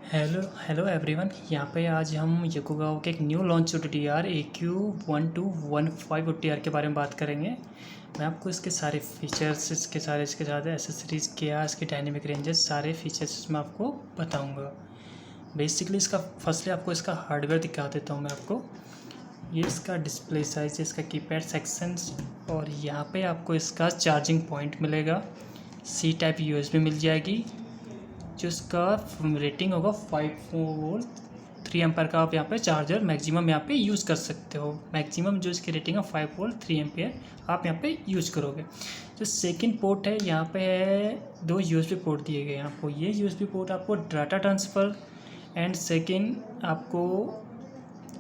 Hello hello everyone. यहाँ पे आज हम योकोगावा के एक new launch OTTR AQ1215 OTTR के बारे में बात करेंगे। मैं आपको इसके सारे फीचर्स, इसके साथ एसेसरीज़ क्या, इसके डायनेमिक रेंजेस, सारे फीचर्स मैं आपको बताऊंगा। बेसिकली इसका फर्स्टली आपको इसका हार्डवेयर दिखा देता हूँ मैं आपको। ये इसका डिस्प्ले साइज, इसका कीपैड सेक्शंस, और यहाँ पे आपको इसका चार्जिंग पॉइंट मिलेगा। C टाइप USB मिल जाएगी, जो इसका रेटिंग होगा 5 वोल्ट 3 एम्पेयर का। आप यहाँ पे चार्जर मैक्सिमम यहाँ पे यूज़ कर सकते हो। मैक्सिमम जो इसकी रेटिंग है 5 वोल्ट 3 एम्पेयर आप यहाँ पे यूज़ करोगे। जो सेकंड पोर्ट है, यहाँ पे है 2 USB पोर्ट दिए गए हैं आपको। ये USB पोर्ट आपको डाटा ट्रांसफ़र एंड सेकंड आपको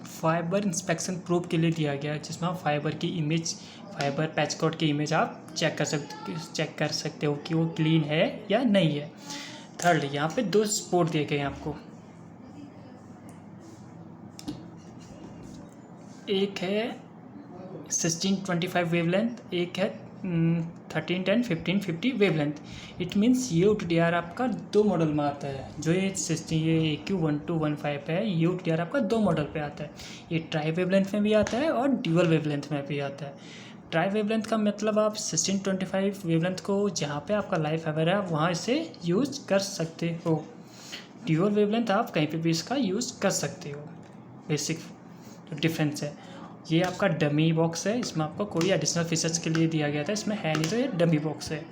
फाइबर इंस्पेक्शन प्रूफ के लिए दिया गया है, जिसमें आप फाइबर पैच कोड की इमेज आप चेक कर सकते हो कि वो क्लीन है या नहीं है। थर्ड, यहाँ पे 2 पोर्ट दिए गए हैं आपको। एक है 1625 वेवलेंथ, एक है 1310 1550 वेवलेंथ। इट मीन्स ये OTTR आपका 2 मॉडल में आता है। जो ये AQ1215 है, ये OTTR आपका 2 मॉडल पे आता है। ये ट्राई वेवलेंथ में भी आता है और ड्यूअल वेवलेंथ में भी आता है। ट्राई वेवलेंथ का मतलब आप 1625 वेवलेंथ को जहाँ पे आपका लाइफ फाइबर है आप वहाँ इसे यूज कर सकते हो। ड्यूअल वेवलेंथ आप कहीं पे भी इसका यूज़ कर सकते हो। बेसिक डिफरेंस है। ये आपका डमी बॉक्स है, इसमें आपको कोई एडिशनल फीचर्स के लिए दिया गया था, इसमें है नहीं, तो ये डमी बॉक्स है।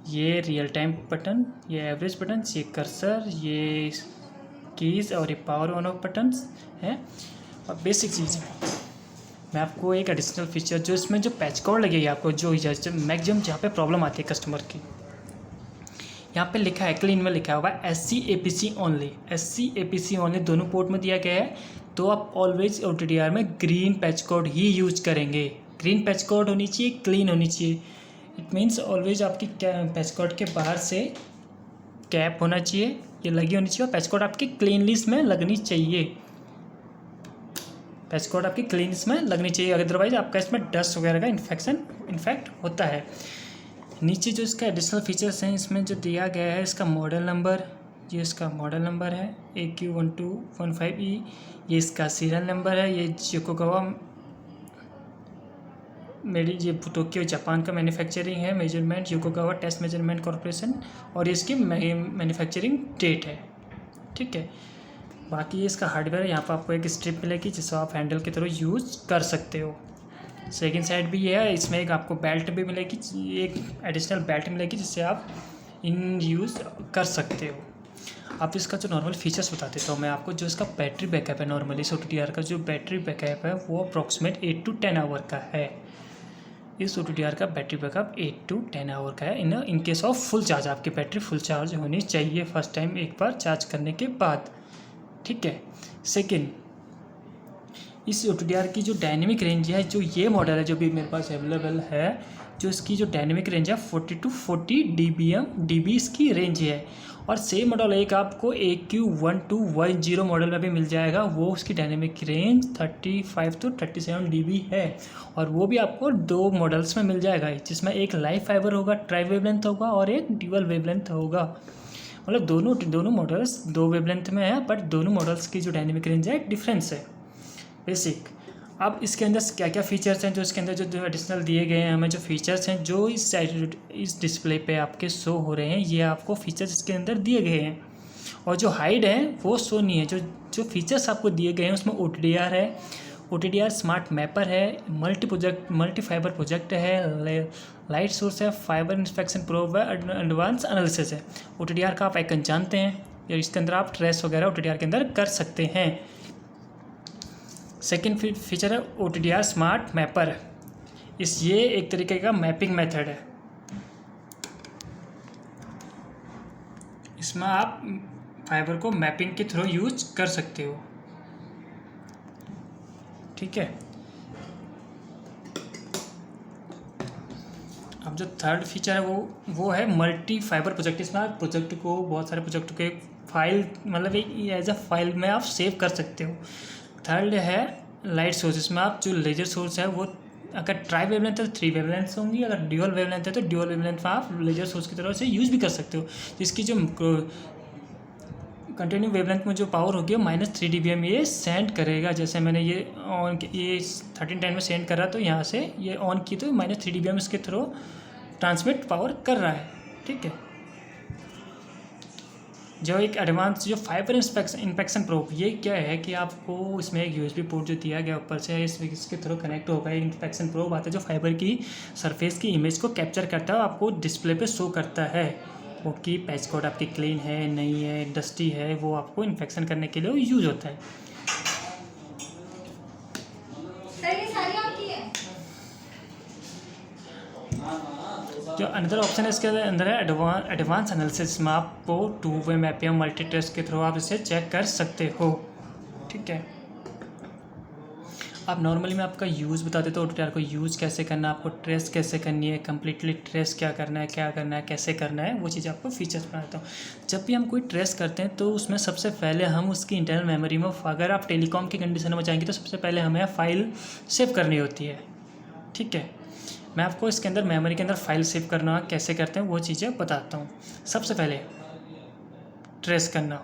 ये रियल टाइम बटन, ये एवरेज बटन, ये कर्सर, ये कीज़ और ये पावर ऑन ऑफ बटन्स हैं और बेसिक चीज़ है। मैं आपको एक एडिशनल फीचर, जो इसमें जो पैच कोड लगेगी आपको, जो मैक्सिमम जहाँ पे प्रॉब्लम आती है कस्टमर की, यहाँ पे लिखा है, क्लीन में लिखा हुआ है SC APC only. SC APC only दोनों पोर्ट में दिया गया है। तो आप ऑलवेज OTTR में ग्रीन पैच कोड ही यूज करेंगे। ग्रीन पैच कोड होनी चाहिए, क्लीन होनी चाहिए। इट मीन्स ऑलवेज आपकी पैच कोड के बाहर से कैप होना चाहिए, ये लगी होनी चाहिए, और पैच कोड आपकी क्लीन लिस्ट में लगनी चाहिए। पैच कोड आपकी क्लीन लिस्ट में लगनी चाहिए, अदरवाइज आपका इसमें डस्ट वगैरह का इन्फेक्ट होता है। नीचे जो इसका एडिशनल फीचर्स हैं, इसमें जो दिया गया है, इसका मॉडल नंबर, ये इसका मॉडल नंबर है AQ1215E। ये इसका सीरियल नंबर है। ये योकोगावा ये टोक्यो जापान का मैन्युफैक्चरिंग है। Measurement Yokogawa test measurement corporation, और ये इसकी मैन्युफैक्चरिंग डेट है। ठीक है। बाकी ये इसका हार्डवेयर है। यहाँ पर आपको एक स्ट्रिप मिलेगी जिसको आप हैंडल की तरह यूज़ कर सकते हो। सेकंड साइड भी ये है, इसमें एक आपको बेल्ट भी मिलेगी, एक एडिशनल बेल्ट मिलेगी जिससे आप इन यूज़ कर सकते हो। आप इसका जो नॉर्मल फीचर्स बता देता हूँ मैं आपको। जो इसका बैटरी बैकअप है, नॉर्मली इस OTTR का जो बैटरी बैकअप है वो अप्रॉक्सीमेट 8 to 10 आवर का है। इस OTTR का बैटरी बैकअप 8 to 10 आवर का है। In case of full charge, आपकी बैटरी फुल चार्ज होनी चाहिए फर्स्ट टाइम एक बार चार्ज करने के बाद। ठीक है। सेकेंड, इस OTTR की जो डायनेमिक रेंज है, जो ये मॉडल है जो भी मेरे पास अवेलेबल है, जो इसकी जो डायनेमिक रेंज है 40 to 40 dB इसकी रेंज है। और सेम मॉडल एक आपको AQ1210 मॉडल में भी मिल जाएगा, वो उसकी डायनेमिक रेंज 35 to 37 dB है। और वो भी आपको 2 मॉडल्स में मिल जाएगा, जिसमें एक लाइफ फाइबर होगा, ट्राई वेवलेंथ होगा, और एक ड्यूअल वेवलेंथ होगा। मतलब दोनों मॉडल्स 2 वेवलेंथ में है, बट दोनों मॉडल्स की जो डायनेमिक रेंज है डिफरेंस है। बेसिक। अब इसके अंदर क्या क्या फीचर्स हैं, जो इसके अंदर जो एडिशनल दिए गए हैं हमें, जो फीचर्स हैं जो इस डिस्प्ले पे आपके शो हो रहे हैं, ये आपको फीचर्स इसके अंदर दिए गए हैं। और जो हाइड है वो शो नहीं है। जो फीचर्स आपको दिए गए हैं उसमें OTTR है, OTTR स्मार्ट मैपर है, मल्टी फाइबर प्रोजेक्ट है, लाइट सोर्स है, फाइबर इंस्पेक्शन प्रोब है, एडवांस एनालिसिस है। OTTR का आप आइकन जानते हैं, या इसके अंदर आप ट्रेस वगैरह OTTR के अंदर कर सकते हैं। सेकेंड फीचर है OTTR स्मार्ट मैपर। ये एक तरीके का मैपिंग मेथड है। इसमें आप फाइबर को मैपिंग के थ्रू यूज कर सकते हो। ठीक है। अब जो थर्ड फीचर है वो है मल्टी फाइबर प्रोजेक्ट। इसमें आप प्रोजेक्ट को, बहुत सारे प्रोजेक्ट को एक फाइल, मतलब एक एज अ फाइल में आप सेव कर सकते हो। थर्ड है लाइट सोर्स। इसमें आप जो लेजर सोर्स है वो, अगर ट्राई वेवलेंथ है तो 3 वेवलेंथ्स होंगी, अगर ड्यूअल वेवलेंथ है तो ड्यूअल वेवलेंथ में आप लेजर सोर्स की तरह से यूज़ भी कर सकते हो। जिसकी जो कंटिन्यू वेवलेंथ में जो पावर होगी वो -3 dBm ये सेंड करेगा। जैसे मैंने ये ऑन ये 1310 में सेंड करा तो यहाँ से ये ऑन की तो -3 dBm इसके थ्रू ट्रांसमिट पावर कर रहा है। ठीक है, जो एक एडवांस जो फाइबर इंस्पेक्शन प्रोब, ये क्या है कि आपको इसमें एक USB पोर्ट जो दिया गया ऊपर से इसके थ्रू कनेक्ट होगा। एक इंस्पेक्शन प्रोब आता है जो फाइबर की सरफेस की इमेज को कैप्चर करता है और आपको डिस्प्ले पे शो करता है वो कि पैच कोड आपकी क्लीन है नहीं है, डस्टी है, वो आपको इन्फेक्शन करने के लिए वो यूज होता है। जो अनदर ऑप्शन है इसके अंदर है एडवांस एनालिसिस में आपको 2-वे मैपिंग मल्टी ट्रेस के थ्रू आप इसे चेक कर सकते हो। ठीक है, आप नॉर्मली मैं आपका यूज़ बता देता हूँ OTTR को यूज़ कैसे करना है, आपको ट्रेस कैसे करनी है, कम्प्लीटली ट्रेस क्या करना है, कैसे करना है, वो चीज़ आपको फीचर्स बता देता हूँ। जब भी हम कोई ट्रेस करते हैं तो उसमें सबसे पहले हम उसकी इंटरनल मेमोरी में, अगर आप टेलीकॉम की कंडीशन में जाएंगे तो सबसे पहले हमें फाइल सेव करनी होती है। ठीक है, मैं आपको इसके अंदर मेमोरी के अंदर फाइल सेव करना कैसे करते हैं वो चीज़ें बताता हूँ। सबसे पहले ट्रेस करना,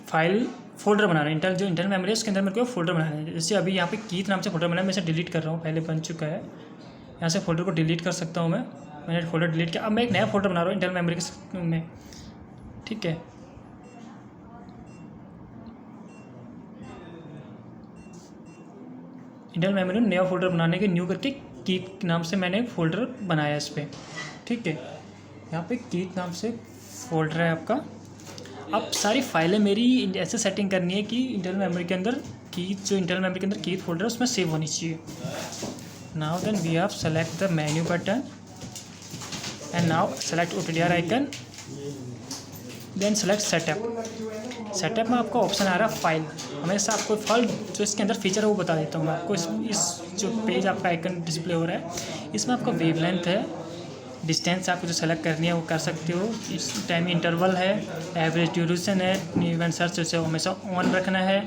फाइल फोल्डर बनाना, जो इंटरनल मेमोरी है उसके अंदर मेरे को फोल्डर बनाना है। जैसे अभी यहाँ पे कीथ नाम से फोल्डर बनाया, मैं इसे डिलीट कर रहा हूँ, पहले बन चुका है। यहाँ से फोल्डर को डिलीट कर सकता हूँ मैंने फोल्डर डिलीट किया। अब मैं एक नया फोल्डर बना रहा हूँ इंटरनल मेमोरी के में। ठीक है, इंटरनल मेमोरी में नया फोल्डर बनाने के न्यू करके कीथ नाम से मैंने फोल्डर बनाया इस पर। ठीक है, यहाँ पे कीथ नाम से फोल्डर है आपका। अब सारी फाइलें मेरी ऐसे सेटिंग करनी है कि इंटरनल मेमोरी के अंदर इंटरनल मेमोरी के अंदर कीथ फोल्डर है उसमें सेव होनी चाहिए। Now then we have select the menu button and now select OTTR icon, then select setup में आपका ऑप्शन आ रहा है फाइल। हमेशा आपको फाइल जो इसके अंदर फीचर है वो बता देता हूँ मैं आपको। इस जो पेज आपका आइकन डिस्प्ले हो रहा है इसमें आपका वेवलेंथ है, डिस्टेंस आपको जो सेलेक्ट करनी है वो कर सकते हो, इस टाइम इंटरवल है, एवरेज ड्यूरेशन है, इवेंट सर्च उसे हमेशा ऑन रखना है,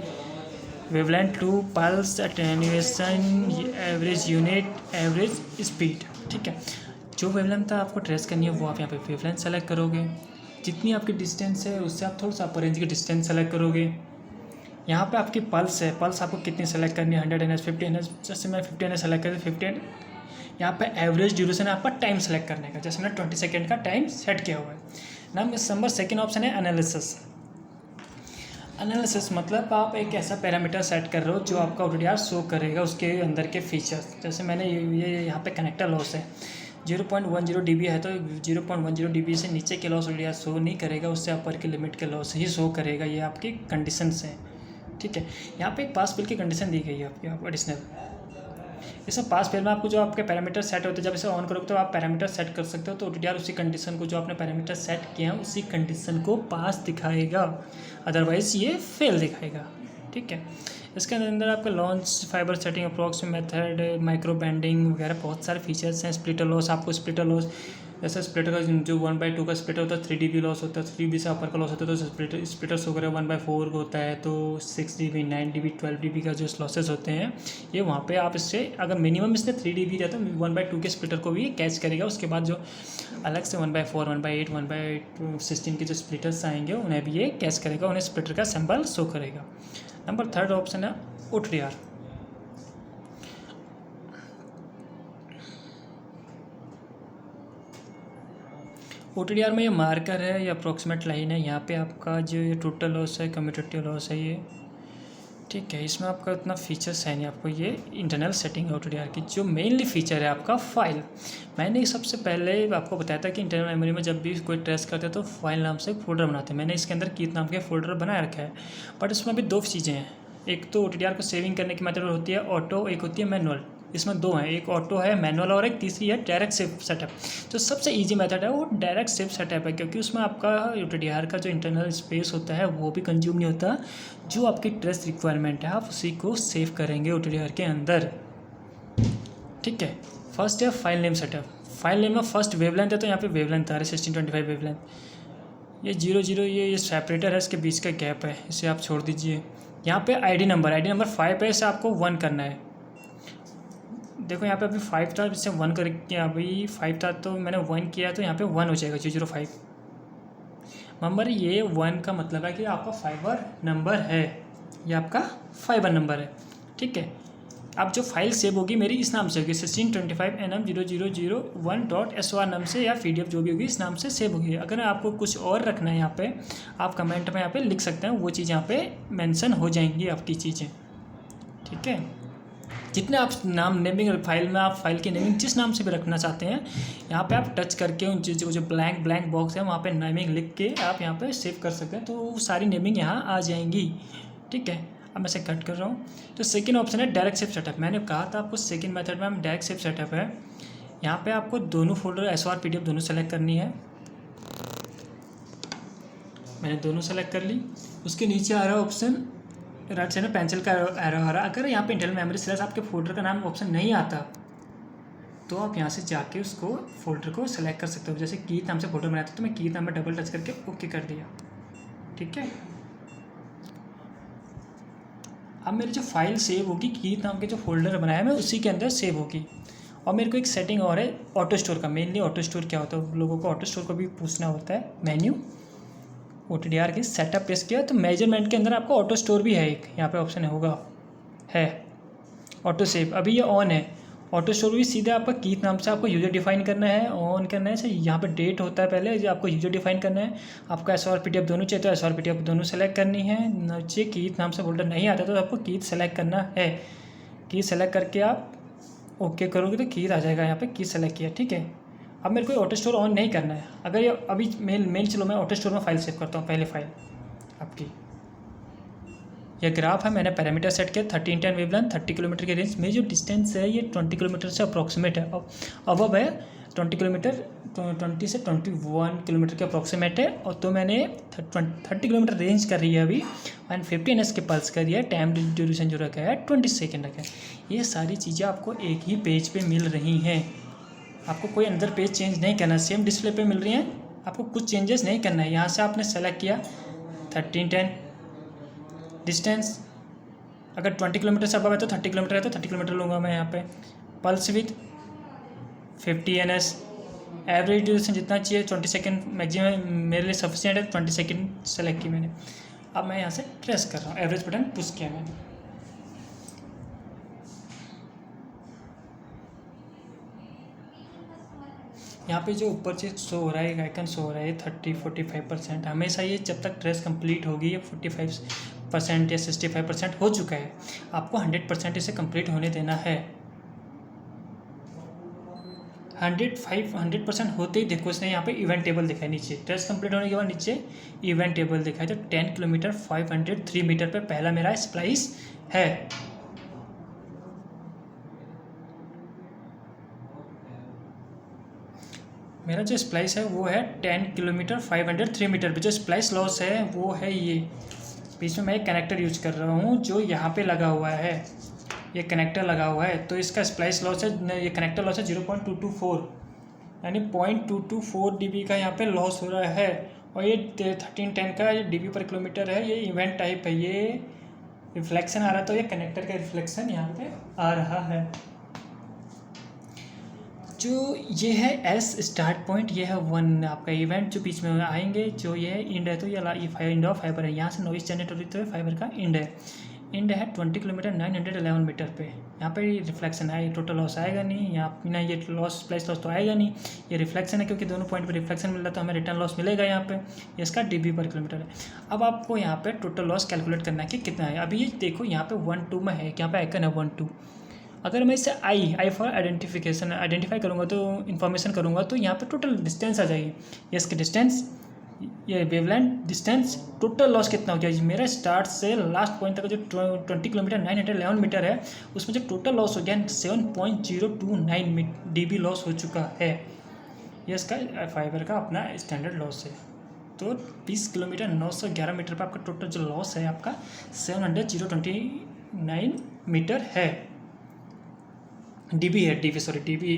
wavelength to pulse attenuation, average unit, average speed. ठीक है, जो वेवलेंथ आपको ट्रेस करनी है वो आप यहाँ पे वेवलेंथ सेलेक्ट करोगे। जितनी आपकी डिस्टेंस है उससे आप थोड़ा सा अपर रेंज की डिस्टेंस सेलेक्ट करोगे। यहाँ पे आपकी पल्स है, पल्स आपको कितनी सेलेक्ट करनी है, 100 NH, 50 NH, जैसे मैं 50 NH सेलेक्ट करती 50। यहाँ पे एवरेज ड्यूरेशन है आपका टाइम सेलेक्ट करने का, जैसे मैंने 20 सेकेंड का टाइम सेट किया हुआ है ना। नंबर सेकेंड ऑप्शन है एनालिसिस मतलब आप एक ऐसा पैरामीटर सेट कर रहे हो जो आपका OTTR शो करेगा उसके अंदर के फीचर्स। जैसे मैंने ये यहाँ पे कनेक्टर लॉस है 0.10 dB है तो 0.10 dB से नीचे के लॉस OTTR शो नहीं करेगा, उससे ऊपर की लिमिट के लॉस ही शो करेगा। ये आपकी कंडीशंस हैं। ठीक है, यहाँ पे एक पास फेल की कंडीशन दी गई है आपकी एडिशनल। इसमें पास फेल में आपको जो आपके पैरामीटर सेट होते हैं जब इसे ऑन करोगे तो आप पैरामीटर सेट कर सकते हो, तो OTTR उसी कंडीशन को जो आपने पैरामीटर सेट किया है उसी कंडीशन को पास दिखाएगा, अदरवाइज ये फेल दिखाएगा। ठीक है, इसके अंदर आपका launch fibre setting approx method, micro bending वगैरह बहुत सारे फीचर्स हैं। स्प्लिटर लॉस, आपको स्प्लिटर लॉस जैसे स्प्लिटर का जो 1/2 का स्प्लिटर होता है 3 dB लॉस होता है, 3 dB से अपर का लॉस होता है तो स्प्लिटर्स वगैरह 1/4 होता है तो 6 dB, 9 dB, 12 dB का जो लॉसेस होते हैं ये वहाँ पे आप इससे अगर मिनिमम इसने 3 dB दिया तो 1/2 के स्प्लिटर को भी कैच करेगा। उसके बाद जो अलग से 1/4, 1/8, 1/16 के जो स्प्लिटर्स आएंगे उन्हें भी ये कैच करेगा, उन्हें स्प्लिटर का सिंबल शो करेगा। नंबर थर्ड ऑप्शन है OTTR। OTTR में ये मार्कर है, ये अप्रोक्सीमेट लाइन है। यहाँ पे आपका जो ये टोटल लॉस है, कम्यूटेटिव लॉस है ये। ठीक है, इसमें आपका इतना फीचर्स है नहीं, आपको ये इंटरनल सेटिंग है OTTR की। जो मेनली फीचर है आपका फाइल, मैंने सबसे पहले आपको बताया था कि इंटरनल मेमोरी में जब भी कोई ट्रेस करते हैं तो फाइल नाम से एक फोल्डर बनाते हैं। मैंने इसके अंदर कीथ नाम के फोल्डर बनाए रखा है, बट इसमें भी दो चीज़ें हैं। एक तो OTTR को सेविंग करने की मेथड होती है ऑटो, एक होती है मैनुअल। इसमें दो हैं, एक ऑटो है मैनुअल और एक तीसरी है डायरेक्ट सेव सेटअप। जो सबसे इजी मेथड है वो डायरेक्ट सेव सेटअप है, क्योंकि उसमें आपका OTTR का जो इंटरनल स्पेस होता है वो भी कंज्यूम नहीं होता। जो आपकी ट्रेस रिक्वायरमेंट है आप उसी को सेव करेंगे OTTR के अंदर। ठीक है, फर्स्ट है file name setup. File name में फर्स्ट वेवलेंथ है तो यहाँ पे वेवलेंथ आ रहा है 1625 वेवलेंथ। ये 00 ये सेपरेटर है, इसके बीच का गैप है, इसे आप छोड़ दीजिए। यहाँ पे ID नंबर 5 है, इसे आपको 1 करना है। देखो यहाँ पे अभी 5 था, इससे 1 करके अभी 5 था तो मैंने 1 किया तो यहाँ पे 1 हो जाएगा 005। नंबर ये 1 का मतलब है कि आपका फाइबर नंबर है, ये आपका फाइबर नंबर है, ठीक है। अब जो फाइल सेव होगी मेरी इस नाम से होगी 1625nm0001.swr नाम से, या PDF जो भी होगी इस नाम से सेव होगी। अगर आपको कुछ और रखना है यहाँ पे आप कमेंट में यहाँ पे लिख सकते हैं, वो चीज़ यहाँ पे मेंशन हो जाएंगी आपकी चीज़ें, ठीक है। जितने आप नाम नेमिंग फाइल में आप फाइल की नेमिंग जिस नाम से भी रखना चाहते हैं यहाँ पे आप टच करके उन चीज़ों जो ब्लैंक बॉक्स है वहाँ पे नेमिंग लिख के आप यहाँ पे सेव कर सकते हैं, तो वो सारी नेमिंग यहाँ आ जाएंगी, ठीक है। अब मैं इसे कट कर रहा हूँ। तो सेकंड ऑप्शन है डायरेक्ट सेव सेटअप। मैंने कहा था आपको सेकंड मेथड में हम डायरेक्ट सेव सेटअप है। यहाँ पे आपको दोनों फोल्डर SOR PDF दोनों सेलेक्ट करनी है। मैंने दोनों सेलेक्ट कर ली। उसके नीचे आ रहा है ऑप्शन राइट साइड में पेंसिल का एरो आ रहा है। अगर यहाँ पे इंटरनल मेमोरी स्लैश आपके फोल्डर का नाम ऑप्शन नहीं आता तो आप यहाँ से जाके उसको फोल्डर को सेलेक्ट कर सकते हो। जैसे कीट नाम से फोल्डर बनाया था तो मैं कीट नाम में डबल टच करके ओके कर दिया, ठीक है। अब मेरी जो फाइल सेव होगी कीट नाम के जो फोल्डर बनाया मैं उसी के अंदर सेव होगी। और मेरे को एक सेटिंग और है ऑटो स्टोर का। मेनली ऑटो स्टोर क्या होता है, लोगों को ऑटो स्टोर को भी पूछना होता है। मेन्यू OTDR की सेटअप प्रेस किया तो मेजरमेंट के अंदर आपको ऑटो स्टोर भी है, एक यहाँ पे ऑप्शन होगा है ऑटो सेव। अभी ये ऑन है। ऑटो स्टोर भी सीधा आपका कीट नाम से आपको यूजर डिफाइन करना है, ऑन करना है। सही यहाँ पे डेट होता है पहले जो आपको यूजर डिफाइन करना है। आपको SOR PDF दोनों चाहिए तो SOR PDF दोनों सेलेक्ट करनी है। नीचे कीट नाम से फोल्डर नहीं आता तो आपको कीट सेलेक्ट करना है। कीट सेलेक्ट करके आप ओके करोगे तो कीट आ जाएगा, यहाँ पे कीट सेलेक्ट किया, ठीक है। अब मेरे को ऑटो स्टोर ऑन नहीं करना है। अगर ये अभी मेल चलो मैं ऑटो स्टोर में फाइल सेव करता हूँ। पहले फाइल आपकी यह ग्राफ है, मैंने पैरामीटर सेट किया 1310 वेवलेंथ 30 किलोमीटर के रेंज में। जो डिस्टेंस है ये 20 किलोमीटर से अप्रॉक्सीमेट है। अब है 20 किलोमीटर 20 से 21 किलोमीटर के अप्रॉक्सीमेट है। और तो मैंने 30 किलोमीटर रेंज कर रही है अभी 150 NS के पल्स कर दिया है। टाइम ड्यूरेशन जो रखा है 20 सेकेंड रखा है। ये सारी चीज़ें आपको एक ही पेज पे मिल रही हैं। आपको कोई अंदर पेज चेंज नहीं करना, सेम डिस्प्ले पे मिल रही हैं, आपको कुछ चेंजेस नहीं करना है। यहाँ से आपने सेलेक्ट किया 1310 डिस्टेंस, अगर 20 किलोमीटर से अबव है तो 30 किलोमीटर है तो 30 किलोमीटर लूँगा मैं यहाँ पे। Pulse with 50 NS, average duration जितना चाहिए 20 सेकेंड मैक्सिमम मेरे लिए सफिशिएंट है, 20 सेकेंड सेलेक्ट की मैंने। अब मैं यहाँ से प्रेस कर रहा हूँ, एवरेज बटन पुश किया मैंने। यहाँ पे जो ऊपर से शो हो रहा है एक आइकन शो हो रहा है 30-45%। हमेशा ये जब तक ट्रेस कंप्लीट होगी ये 45% या 65% हो चुका है। आपको 100% इसे कंप्लीट होने देना है। 100% होते ही देखो इसने यहाँ पे इवेंट टेबल दिखाई नीचे। ट्रेस कंप्लीट होने के बाद नीचे इवेंट टेबल दिखाई तो 10 किलोमीटर 503 मीटर पे पहला मेरा स्प्लाइस है। मेरा जो स्प्लाइस है वो है 10 किलोमीटर 503 मीटर पे। जो स्प्लाइस लॉस है वो है ये, बीच में मैं एक कनेक्टर यूज कर रहा हूँ जो यहाँ पे लगा हुआ है, ये कनेक्टर लगा हुआ है तो इसका स्प्लाइस लॉस है, ये कनेक्टर लॉस है 0.224, यानी 0.224 dB का यहाँ पे लॉस हो रहा है। और ये 1310 का dB पर किलोमीटर है। ये इवेंट टाइप है, ये रिफ्लेक्शन आ रहा है तो ये कनेक्टर का रिफ्लेक्शन यहाँ पे आ रहा है। जो ये है एस स्टार्ट पॉइंट, ये है 1 आपका इवेंट जो बीच में आएंगे। जो ये है इंड है तो ये इंड ऑफ फाइबर है, यहाँ से नॉइस जनरेट हो रही तो फाइबर का इंड है। इंड है 20 किलोमीटर 911 मीटर पे। यहाँ पे रिफ्लेक्शन है, टोटल लॉस आएगा नहीं यहाँ ना, ये लॉस प्लस लॉस तो आएगा नहीं, ये रिफ्लेक्शन है क्योंकि दोनों पॉइंट पे रिफ्लेक्शन मिल रहा है तो हमें रिटर्न लॉस मिलेगा यहाँ पे। ये इसका dB पर किलोमीटर है। अब आपको यहाँ पे टोटल लॉस कैलकुलेट करना है कि कितना है। अभी ये देखो यहाँ पे 1-2 में है, यहाँ पे आइकन है 1-2। अगर मैं इसे आई फॉर आइडेंटिफाई करूँगा तो इन्फॉर्मेशन करूँगा तो यहाँ पे टोटल डिस्टेंस आ जाएगी। ये इसकी डिस्टेंस, ये वेवलेंथ डिस्टेंस, टोटल लॉस कितना हो गया। मेरा स्टार्ट से लास्ट पॉइंट तक जो 20 किलोमीटर 911 मीटर है उसमें जो टोटल लॉस हो गया 7.029 dB लॉस हो चुका है। ये इसका फाइबर का अपना स्टैंडर्ड लॉस है। तो 20 किलोमीटर 911 मीटर पर आपका टोटल जो लॉस है आपका 700.029 मीटर है, डीबी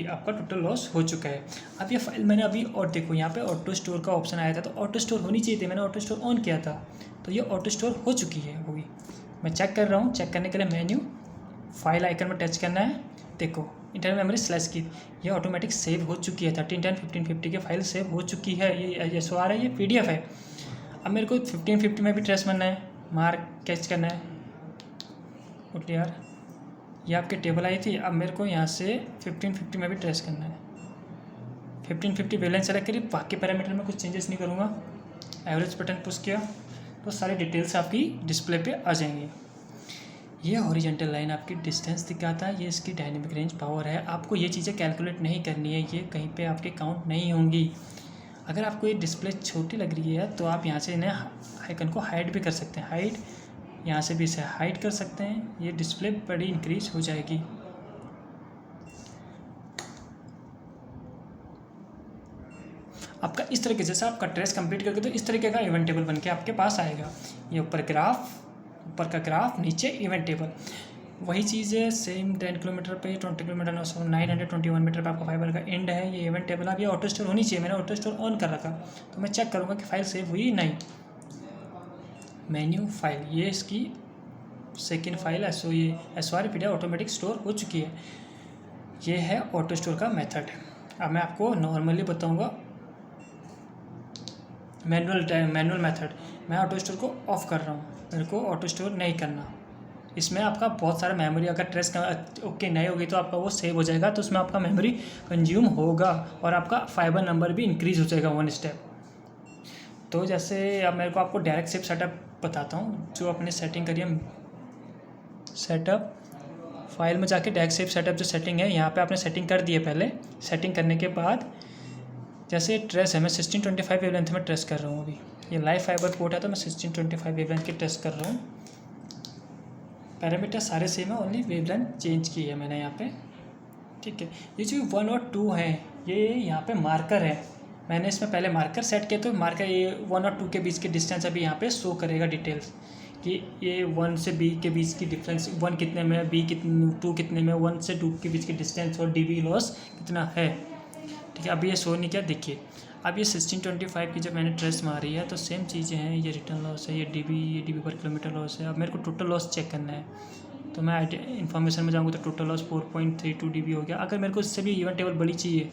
आपका टोटल लॉस हो चुका है। अब ये फाइल मैंने अभी और देखो यहाँ पे ऑटो स्टोर का ऑप्शन आया था तो ऑटो स्टोर होनी चाहिए थी, मैंने ऑटो स्टोर ऑन किया था तो ये ऑटो स्टोर हो चुकी है होगी। मैं चेक कर रहा हूँ, चेक करने के लिए मेन्यू फाइल आइकन में टच करना है। देखो इंटरनल मेमोरी स्लैश की ये ऑटोमेटिक सेव हो चुकी है। 1310 1550 के फाइल सेव हो चुकी है। ये SOR है, ये PDF है। अब मेरे को 1550 में भी ट्रेस बनना है, मार्क कैच करना है। उठ यार, ये आपकी टेबल आई थी, अब मेरे को यहाँ से 1550 में भी ट्रेस करना है। 1550 वेवलेंथ सेलेक्ट करिए, बाकी पैरामीटर में कुछ चेंजेस नहीं करूँगा। एवरेज बटन पुश किया तो सारी डिटेल्स आपकी डिस्प्ले पे आ जाएंगी। ये हॉरिजॉन्टल लाइन आपकी डिस्टेंस दिखाता है, ये इसकी डायनेमिक रेंज पावर है। आपको ये चीज़ें कैलकुलेट नहीं करनी है, ये कहीं पे आपके काउंट नहीं होंगी। अगर आपको ये डिस्प्ले छोटी लग रही है तो आप यहाँ से इन्हें आइकन को हाइड भी कर सकते हैं। हाइड, यहाँ से भी इसे हाइड कर सकते हैं, ये डिस्प्ले बड़ी इंक्रीज हो जाएगी। आपका इस तरीके से आपका ट्रेस कंप्लीट करके तो इस तरीके का इवेंट टेबल बन के आपके पास आएगा। ये ऊपर का ग्राफ, नीचे इवेंट टेबल। वही चीज़ है सेम 10 किलोमीटर पे 20 किलोमीटर 921 मीटर पे आपका फाइबर का एंड है। ये इवेंट टेबल, अब ये ऑटो स्टोर होनी चाहिए, मैंने ऑटो स्टोर ऑन कर रखा तो मैं चेक करूँगा कि फाइल सेव हुई नहीं। मेन्यू फाइल, ये इसकी second file SORPDF automatic store हो चुकी है। ये है ऑटो स्टोर का मेथड। अब मैं आपको नॉर्मली बताऊँगा मैनुअल मेथड। मैं ऑटो स्टोर को ऑफ कर रहा हूँ, मेरे को ऑटो स्टोर नहीं करना। इसमें आपका बहुत सारा मेमोरी, अगर ट्रेस ओके नहीं होगी तो आपका वो सेव हो जाएगा, तो उसमें आपका मेमोरी कंज्यूम होगा और आपका फाइबर नंबर भी इंक्रीज हो जाएगा 1 स्टेप। तो जैसे अब मेरे को आपको डायरेक्ट शिफ्ट सेटअप बताता हूँ, जो अपने सेटिंग करिए। सेटअप फाइल में जाके डायरेक्ट शिफ्ट सेटअप जो सेटिंग है, यहाँ पे आपने सेटिंग कर दी है। पहले सेटिंग करने के बाद जैसे ट्रेस है, मैं 1625 वेवलेंथ में ट्रेस कर रहा हूँ। अभी ये लाइव फाइबर पोर्ट है तो मैं 1625 वेवलेंथ की ट्रेस कर रहा हूँ। पैरामीटर सारे सेम है, ओनली वेवलेंथ चेंज की है मैंने यहाँ पे। ठीक है, ये जो 1 और 2 है, ये यहाँ पे मार्कर है। मैंने इसमें पहले मार्कर सेट किया तो मार्कर ये 1 और 2 के बीच के डिस्टेंस अभी यहाँ पे शो करेगा डिटेल्स कि ये 1 से B के बीच की डिफरेंस, 1 कितने में, B कितने, 2 कितने में, 1 से 2 के बीच की डिस्टेंस और dB लॉस कितना है। ठीक है, अब ये शो नहीं किया। देखिए अब ये 1625 की जब मैंने ट्रेस मारी है तो सेम चीज़ें हैं। ये रिटर्न लॉस है, ये dB पर किलोमीटर लॉस है। अब मेरे को टोटल लॉस चेक करना है, तो मैं इन्फॉर्मेशन में जाऊँगा तो टोटल लॉस 4.32 dB हो गया। अगर मेरे को इससे भी इवेंट टेबल बड़ी चाहिए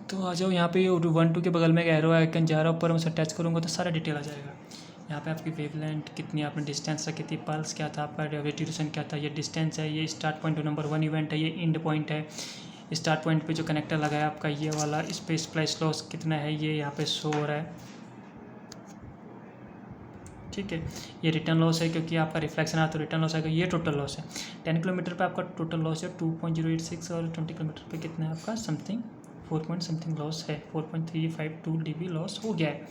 तो आ जाओ, यहाँ पे 1 2 के बगल में एक एरो आइकन जा रहा है ऊपर, मैं उसे टच करूँगा तो सारा डिटेल आ जाएगा। यहाँ पे आपकी वेवलेंथ कितनी, आपने डिस्टेंस रखी थी, पल्स क्या था, आपका ड्यूरेशन क्या था, ये डिस्टेंस है, ये स्टार्ट पॉइंट नंबर 1 इवेंट है, ये एंड पॉइंट है। स्टार्ट पॉइंट पे जो कनेक्टर लगाया आपका ये वाला, इस पे स्प्लाइस लॉस कितना है ये यहाँ पे शो हो रहा है। ठीक है, ये रिटर्न लॉस है क्योंकि आपका रिफ्लेक्शन आया तो रिटर्न लॉस आएगा। ये टोटल लॉस है। 10 किलोमीटर पे आपका टोटल लॉस है 2.086 और 20 किलोमीटर पे कितना है आपका समथिंग 4 पॉइंट समथिंग लॉस है, 4.352 dB लॉस हो गया है।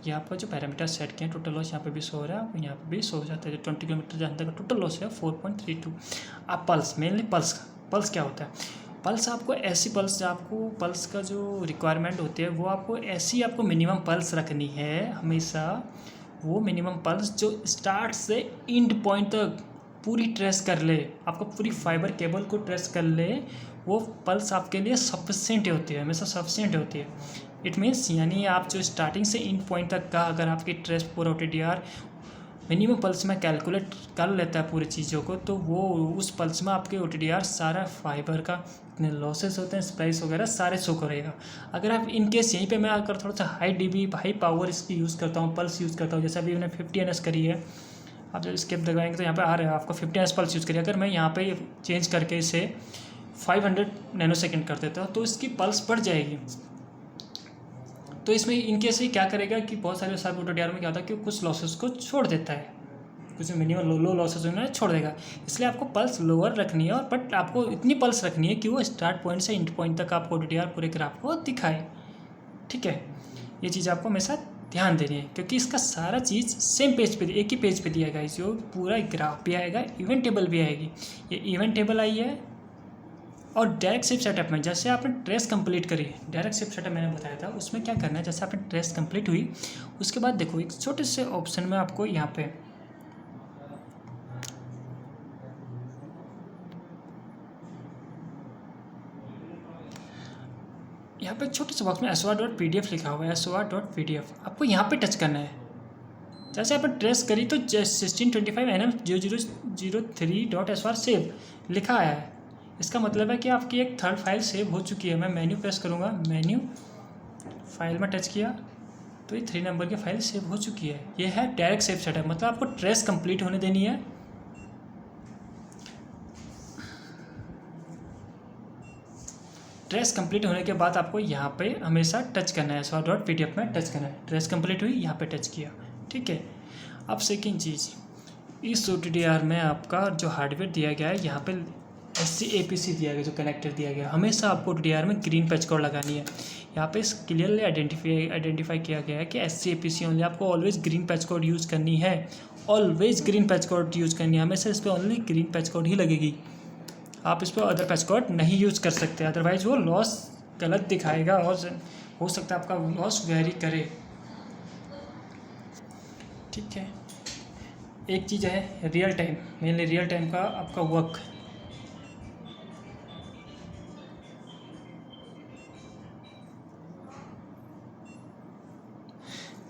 यहाँ पर जो पैरामीटर सेट किए हैं टोटल लॉस यहाँ पे भी शो हो रहा है, यहाँ पे भी शो हो जाता है। 20 किलोमीटर जहाँ तक टोटल लॉस है 4.32। अब पल्स, मेनली पल्स क्या होता है। पल्स आपको ऐसी पल्स, आपको पल्स का जो रिक्वायरमेंट होती है वो आपको ऐसी आपको मिनिमम पल्स रखनी है हमेशा। वो मिनिमम पल्स जो स्टार्ट से एंड पॉइंट तक पूरी ट्रेस कर ले, आपको पूरी फाइबर केबल को ट्रेस कर ले, वो पल्स आपके लिए सफिशिएंट होती है, हमेशा सफिशिएंट होती है। इट मीन्स यानी आप जो स्टार्टिंग से एंड पॉइंट तक का अगर आपकी ट्रेस पूरा OTDR मिनिमम पल्स में कैलकुलेट कर लेता है पूरी चीज़ों को, तो वो उस पल्स में आपके OTDR सारा फाइबर का इतने लॉसेस होते हैं, स्प्लाइस वगैरह सारे शो करेगा। अगर आप इनकेस यहीं पे मैं अगर थोड़ा सा हाई dB हाई पावर इसकी यूज़ करता हूँ, पल्स यूज़ करता हूँ, जैसे अभी मैंने 50 NS करी है, आप जब स्केप दबाएंगे तो यहाँ पे आ रहा है आपका 50 NS पल्स यूज़ करिए। अगर मैं यहाँ पे चेंज करके इसे 500 नैनोसेकेंड कर देता हूँ तो इसकी पल्स बढ़ जाएगी। तो इसमें इनकेस ये क्या करेगा कि बहुत सारे सब OTDR में क्या होता है कि कुछ लॉसेस को छोड़ देता है, कुछ मिनिमम लो लॉसेस होना है छोड़ देगा। इसलिए आपको पल्स लोअर रखनी है, और बट आपको इतनी पल्स रखनी है कि वो स्टार्ट पॉइंट से एंड पॉइंट तक आपको OTDR पूरे ग्राफ को दिखाए। ठीक है, ये चीज़ आपको हमेशा ध्यान देनी है क्योंकि इसका सारा चीज़ सेम पेज पे, एक ही पेज पे दिया गया है। जो पूरा ग्राफ भी आएगा, इवेंट टेबल भी आएगी। ये इवेंट टेबल आई है। और डायरेक्ट शिफ्ट सेटअप में जैसे आपने ट्रेस कंप्लीट करी, डायरेक्ट शिफ्ट सेटअप मैंने बताया था, उसमें क्या करना है, जैसे आपने ट्रेस कंप्लीट हुई उसके बाद देखो एक छोटे से ऑप्शन में आपको यहाँ पे छोटे से बॉक्स में SOR.PDF लिखा हुआ है। SOR.PDF आपको यहाँ पे टच करना है। जैसे आपने ट्रेस करी तो 1625 NM0003.SOR सेव लिखा आया है। इसका मतलब है कि आपकी एक थर्ड फाइल सेव हो चुकी है। मैं मेन्यू प्रेस करूँगा, मेन्यू फाइल में टच किया, तो ये 3 नंबर की फाइल सेव हो चुकी है। ये है डायरेक्ट सेव सेटअप, मतलब आपको ट्रेस कंप्लीट होने देनी है। ट्रेस कंप्लीट होने के बाद आपको यहाँ पे हमेशा टच करना है, swar.pdf में टच करना है। ट्रेस कंप्लीट हुई, यहाँ पे टच किया, ठीक है। अब सेकेंड चीज़, इस OTDR में आपका जो हार्डवेयर दिया गया है, यहाँ पे SCAPC दिया गया, जो कनेक्टर दिया गया, हमेशा आपको OTDR में ग्रीन पैच कोड लगानी है। यहाँ पे क्लियरली आइडेंटिफाई किया गया है कि SCAPC ओनली, आपको always green patch code use करनी है, always green patch code use करनी है, हमेशा इस पर ओनली ग्रीन पैच कोड ही लगेगी। आप इस पर अदर पैच कोड नहीं यूज़ कर सकते, अदरवाइज वो लॉस गलत दिखाएगा और हो सकता है आपका लॉस वेरी करे, ठीक है। एक चीज़ है real time, mainly real time का आपका वर्क।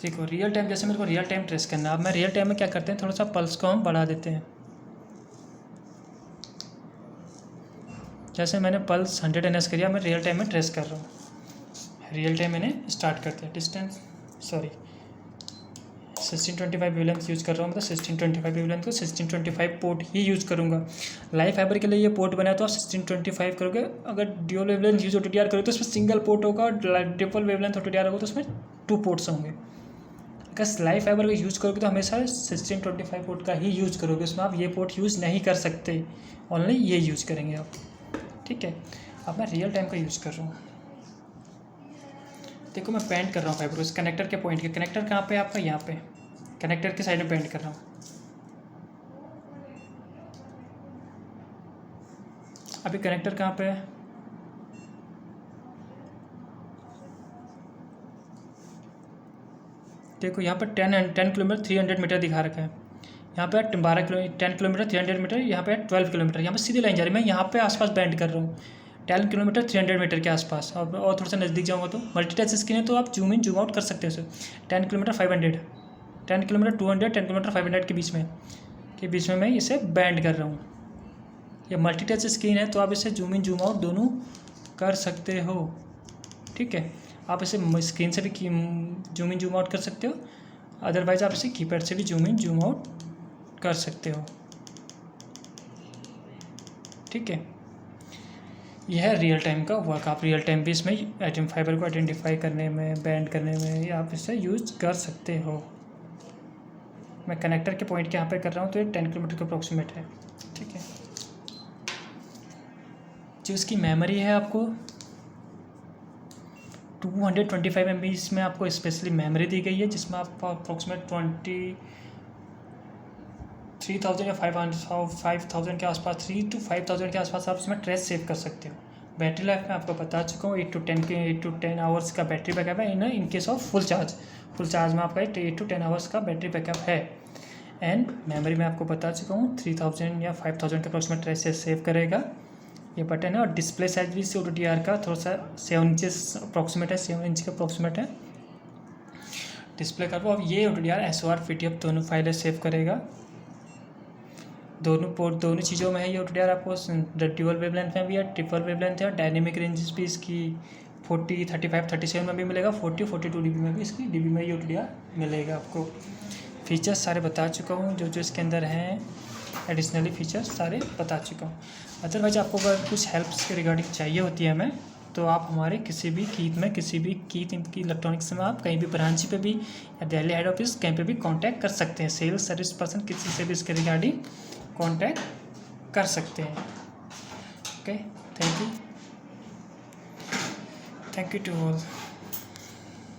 देखो रियल टाइम, जैसे मेरे को रियल टाइम ट्रेस करना है, अब मैं रियल टाइम में क्या करते हैं, थोड़ा सा पल्स को हम बढ़ा देते हैं। जैसे मैंने पल्स 100 ns किया, मैं रियल टाइम में ट्रेस कर रहा हूँ। रियल टाइम मैंने स्टार्ट करते हैं, 1625 वेवलेंथ यूज़ कर रहा हूँ, मतलब 1625 वेवलेंथ को 1625 पोर्ट ही यूज़ करूँगा। लाइव फाइबर के लिए ये पोर्ट बनाया तो आप 1625 करोगे। अगर ड्यूल वेवलेंथ यूज OTDR करोगे तो उसमें सिंगल पोर्ट होगा, और ट्रिपल वेवलेंथ OTDR होगा तो उसमें 2 पोर्ट्स होंगे। अगर लाइव फाइबर का यूज़ करोगे तो हमेशा 1625 पोर्ट का ही यूज़ करोगे, उसमें आप ये पोर्ट यूज़ नहीं कर सकते, ओनली ये यूज़ करेंगे आप, ठीक है। अब मैं रियल टाइम का यूज़ कर रहा हूँ। देखो मैं पेंट कर रहा हूँ फाइबर को, इस कनेक्टर के पॉइंट के, कनेक्टर कहाँ पे आपका, यहाँ पे कनेक्टर के साइड में पेंट कर रहा हूँ। अभी कनेक्टर कहाँ पे है, देखो यहाँ पर 10 किलोमीटर 300 मीटर दिखा रखा है। यहाँ पे 10 किलोमीटर 300 मीटर, यहाँ पे 12 किलोमीटर, यहाँ पे सीधी लाइन जा रही है। मैं यहाँ पे आसपास बैंड कर रहा हूँ 10 किलोमीटर 300 मीटर के आसपास, और थोड़ा सा नज़दीक जाऊँगा तो मल्टी टच स्क्रीन है, तो आप जूम इन जूम आउट कर सकते हो इसे। 10 किलोमीटर 500, 10 किलोमीटर 200, 10 किलोमीटर 500 के बीच में मैं इसे बैंड कर रहा हूँ। ये मल्टी टच स्क्रीन है, तो आप इसे जूम इन जूम आउट दोनों कर सकते हो, ठीक है। आप इसे स्क्रीन से भी जूम इन जूम आउट कर सकते हो, अदरवाइज आप इसे कीपैड से भी जूम इन जूम आउट कर सकते हो, ठीक है। यह है रियल टाइम का वर्क। आप रियल टाइम भी इसमें एटम फाइबर को आइडेंटिफाई करने में, बैंड करने में आप इसे यूज कर सकते हो। मैं कनेक्टर के पॉइंट के यहाँ पे कर रहा हूँ, तो ये 10 किलोमीटर के अप्रोक्सीमेट है, ठीक है। जो इसकी मेमोरी है आपको 225 MB इसमें आपको स्पेशली मेमोरी दी गई है, जिसमें आपको अप्रोक्सीमेट 23,000 या 5,000 के आसपास, 3 to 5,000 के आसपास आप इसमें ट्रेस सेव कर सकते हो। बैटरी लाइफ में आपको बता चुका हूँ, 8 to 10 आवर्स का बैटरी बैकअप है in case of full charge में आपका 8 to 10 आवर्स का बैटरी बैकअप है। एंड मेमोरी में आपको बता चुका हूँ 3,000 या 5,000 के अप्रोक्सीमेट ट्रेस सेव करेगा, ये बटन है। और डिस्प्ले साइज भी OTDR का थोड़ा सा 7 इंचेस अप्रोक्सीमेट है, 7 इंच का अप्रोक्सीमेट है डिस्प्ले का। अब ये OTDR SOR PDF दोनों फाइलें सेव करेगा, दोनों चीज़ों में है ये OTDR। आपको ड्यूअल वेवलेंथ में भी है, ट्रिपल वेवलेंथ है, और डायनेमिक रेंजेस भी इसकी 40, 35, 37 में भी मिलेगा, 40, 42 dB में भी इसकी DB में ये OTDR मिलेगा आपको। फीचर्स सारे बता चुका हूँ, जो इसके अंदर हैं एडिशनली फीचर्स सारे बता चुका हूँ। अदरवाइज आपको अगर कुछ हेल्प के रिगार्डिंग चाहिए होती है हमें, तो आप हमारे किसी भी कीथ इलेक्ट्रॉनिक्स में आप कहीं भी ब्रांच पे भी या दिल्ली हेड ऑफिस कहीं पे भी कांटेक्ट कर सकते हैं। सेल्स सर्विस पर्सन किसी से भी इसके रिगार्डिंग कांटेक्ट कर सकते हैं। Okay, thank you to all.